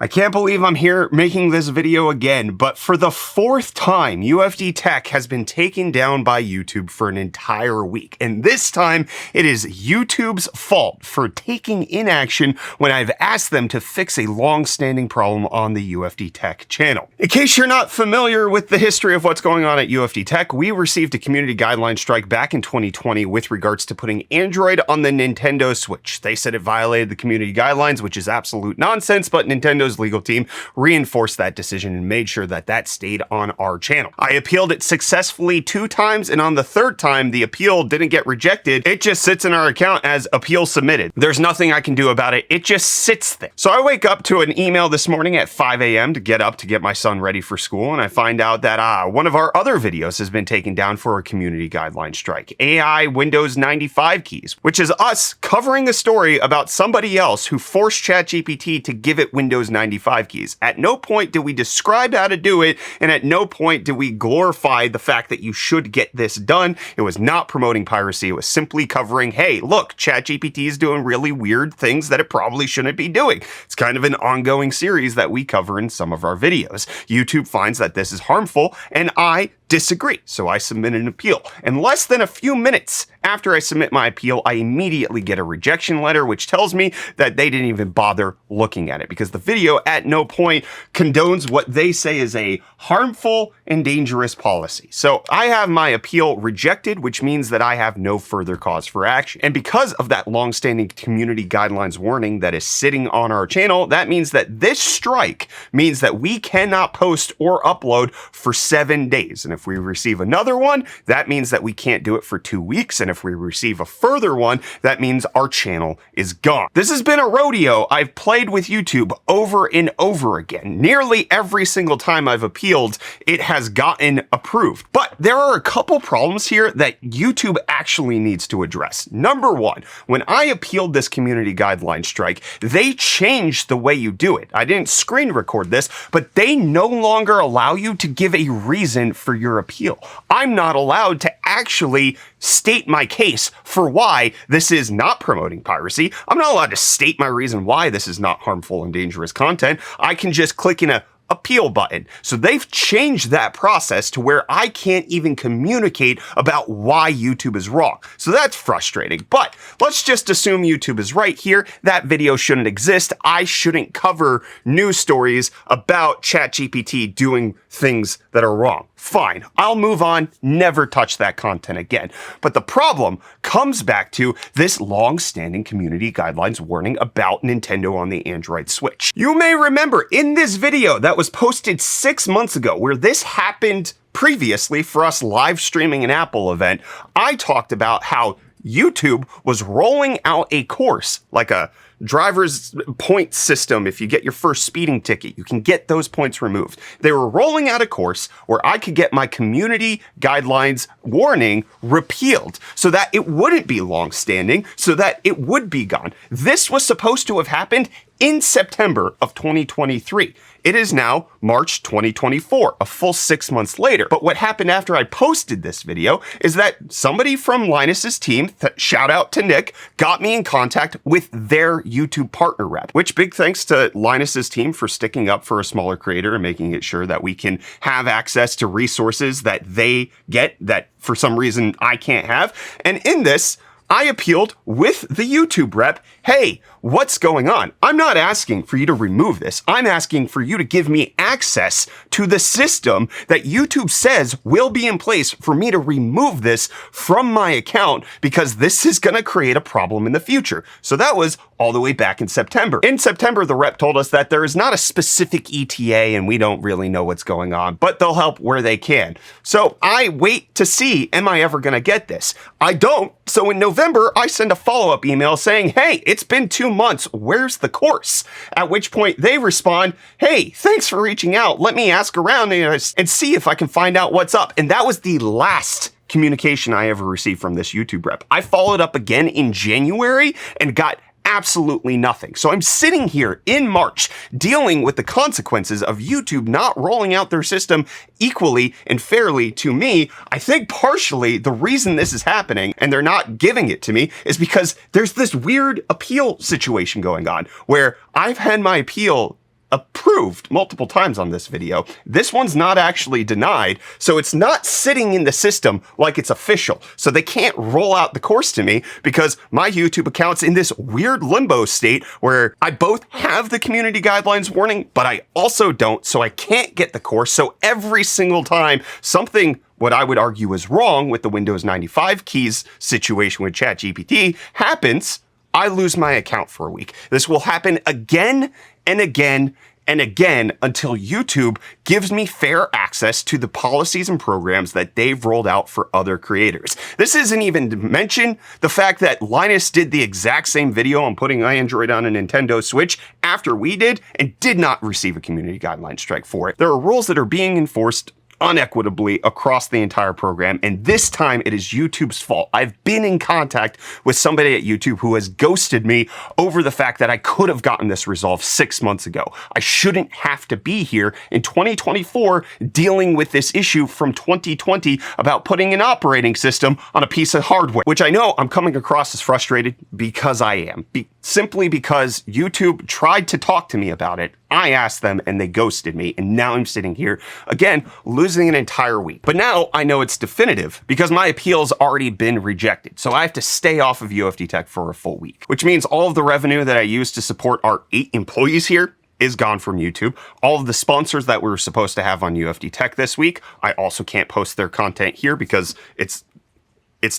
I can't believe I'm here making this video again, but for the fourth time, UFD Tech has been taken down by YouTube for an entire week. And this time, it is YouTube's fault for taking inaction when I've asked them to fix a long-standing problem on the UFD Tech channel. In case you're not familiar with the history of what's going on at UFD Tech, we received a community guideline strike back in 2020 with regards to putting Android on the Nintendo Switch. They said it violated the community guidelines, which is absolute nonsense, but Nintendo's legal team reinforced that decision and made sure that that stayed on our channel. I appealed it successfully 2 times, and on the 3rd time, the appeal didn't get rejected. It just sits in our account as appeal submitted. There's nothing I can do about it. It just sits there. So I wake up to an email this morning at 5 a.m. to get up to get my son ready for school, and I find out that one of our other videos has been taken down for a community guideline strike. AI Windows 95 keys, which is us covering a story about somebody else who forced ChatGPT to give it Windows 95 keys. At no point did we describe how to do it, and at no point did we glorify the fact that you should get this done. It was not promoting piracy. It was simply covering, hey, look, ChatGPT is doing really weird things that it probably shouldn't be doing. It's kind of an ongoing series that we cover in some of our videos. YouTube finds that this is harmful, and I disagree, so I submit an appeal. And less than a few minutes after I submit my appeal, I immediately get a rejection letter, which tells me that they didn't even bother looking at it because the video at no point condones what they say is a harmful and dangerous policy. So I have my appeal rejected, which means that I have no further cause for action. And because of that long-standing community guidelines warning that is sitting on our channel, that means that this strike means that we cannot post or upload for 7 days. And if we receive another one, that means that we can't do it for 2 weeks. And if we receive a further one, that means our channel is gone. This has been a rodeo I've played with YouTube over and over again. Nearly every single time I've appealed, it has gotten approved. But there are a couple problems here that YouTube actually needs to address. Number one, when I appealed this community guideline strike, they changed the way you do it. I didn't screen record this, but they no longer allow you to give a reason for your appeal. I'm not allowed to actually state my case for why this is not promoting piracy. I'm not allowed to state my reason why this is not harmful and dangerous content. I can just click in a appeal button. So they've changed that process to where I can't even communicate about why YouTube is wrong. So that's frustrating, but let's just assume YouTube is right here. That video shouldn't exist. I shouldn't cover news stories about ChatGPT doing things that are wrong. Fine, I'll move on, never touch that content again. But the problem comes back to this long-standing community guidelines warning about Nintendo on the Android Switch. You may remember in this video that was posted 6 months ago where this happened previously for us live streaming an Apple event, I talked about how YouTube was rolling out a course, like a driver's point system. If you get your first speeding ticket, you can get those points removed. They were rolling out a course where I could get my community guidelines warning repealed so that it wouldn't be long-standing, so that it would be gone. This was supposed to have happened in September of 2023. It is now March 2024, a full 6 months later. But what happened after I posted this video is that somebody from Linus's team, shout out to Nick, got me in contact with their YouTube partner rep, which big thanks to Linus's team for sticking up for a smaller creator and making it sure that we can have access to resources that they get that for some reason I can't have. And in this, I appealed with the YouTube rep, hey, what's going on? I'm not asking for you to remove this. I'm asking for you to give me access to the system that YouTube says will be in place for me to remove this from my account because this is going to create a problem in the future. So that was all the way back in September. In September, the rep told us that there is not a specific ETA and we don't really know what's going on, but they'll help where they can. So I wait to see, am I ever going to get this? I don't. So in November, I send a follow-up email saying, hey, it's been 2 months. Where's the course? At which point they respond, hey, thanks for reaching out. Let me ask around and see if I can find out what's up. And that was the last communication I ever received from this YouTube rep. I followed up again in January and got absolutely nothing. So I'm sitting here in March dealing with the consequences of YouTube not rolling out their system equally and fairly to me. I think partially the reason this is happening and they're not giving it to me is because there's this weird appeal situation going on where I've had my appeal approved multiple times on this video. This one's not actually denied, so it's not sitting in the system like it's official. So they can't roll out the course to me because my YouTube account's in this weird limbo state where I both have the community guidelines warning, but I also don't, so I can't get the course. So every single time something what I would argue is wrong with the Windows 95 keys situation with ChatGPT happens, I lose my account for a week. This will happen again and again and again until YouTube gives me fair access to the policies and programs that they've rolled out for other creators. This isn't even to mention the fact that Linus did the exact same video on putting Android on a Nintendo Switch after we did and did not receive a community guideline strike for it. There are rules that are being enforced unequitably across the entire program, and this time it is YouTube's fault. I've been in contact with somebody at YouTube who has ghosted me over the fact that I could have gotten this resolved 6 months ago. I shouldn't have to be here in 2024 dealing with this issue from 2020 about putting an operating system on a piece of hardware, which I know I'm coming across as frustrated because I am. Simply because YouTube tried to talk to me about it. I asked them and they ghosted me, and now I'm sitting here again losing an entire week. But now I know it's definitive because my appeal's already been rejected. So I have to stay off of UFD Tech for a full week, which means all of the revenue that I use to support our 8 employees here is gone from YouTube. All of the sponsors that we were supposed to have on UFD Tech this week, I also can't post their content here because it's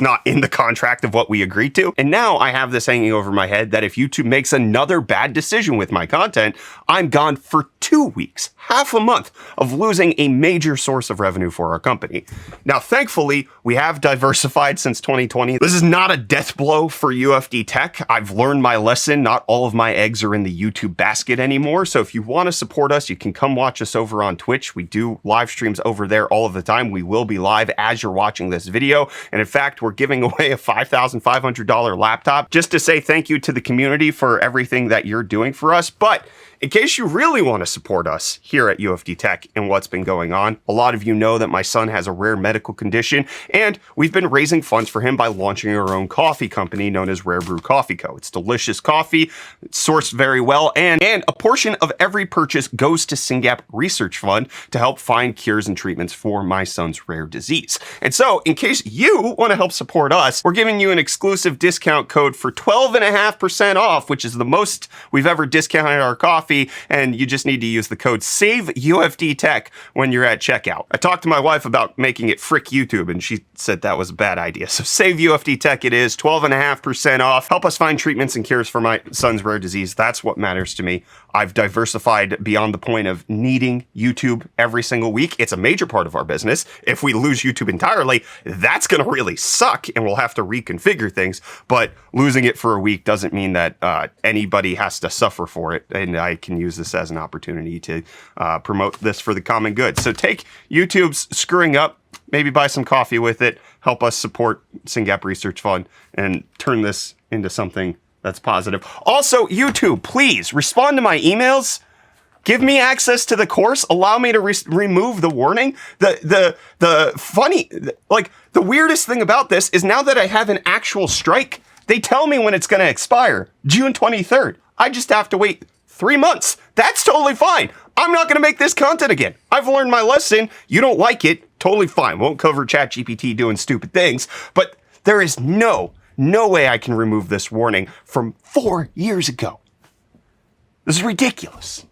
not in the contract of what we agreed to. And now I have this hanging over my head that if YouTube makes another bad decision with my content, I'm gone for 2 weeks, half a month of losing a major source of revenue for our company. Now, thankfully, we have diversified since 2020. This is not a death blow for UFD Tech. I've learned my lesson. Not all of my eggs are in the YouTube basket anymore. So if you want to support us, you can come watch us over on Twitch. We do live streams over there all of the time. We will be live as you're watching this video. And in fact, we're giving away a $5,500 laptop just to say thank you to the community for everything that you're doing for us. But in case you really want to support us here at UFD Tech and what's been going on, a lot of you know that my son has a rare medical condition, and we've been raising funds for him by launching our own coffee company known as Rare Brew Coffee Co. It's delicious coffee, it's sourced very well, and a portion of every purchase goes to SYNGAP Research Fund to help find cures and treatments for my son's rare disease. And so, in case you want to help support us, we're giving you an exclusive discount code for 12.5% off, which is the most we've ever discounted our coffee. And you just need to use the code SAVEUFDTech when you're at checkout. I talked to my wife about making it frick YouTube, and she said that was a bad idea. So SAVEUFDTech it is, 12.5% off. Help us find treatments and cures for my son's rare disease. That's what matters to me. I've diversified beyond the point of needing YouTube every single week. It's a major part of our business. If we lose YouTube entirely, that's going to really suck, and we'll have to reconfigure things. But losing it for a week doesn't mean that anybody has to suffer for it. And I can use this as an opportunity to promote this for the common good. So take YouTube's screwing up, maybe buy some coffee with it, help us support SYNGAP Research Fund, and turn this into something that's positive. Also, YouTube, please respond to my emails. Give me access to the course. Allow me to remove the warning. The weirdest thing about this is now that I have an actual strike, they tell me when it's going to expire, June 23rd. I just have to wait 3 months. That's totally fine. I'm not going to make this content again. I've learned my lesson. You don't like it. Totally fine. Won't cover ChatGPT doing stupid things, but there is no way I can remove this warning from 4 years ago. This is ridiculous.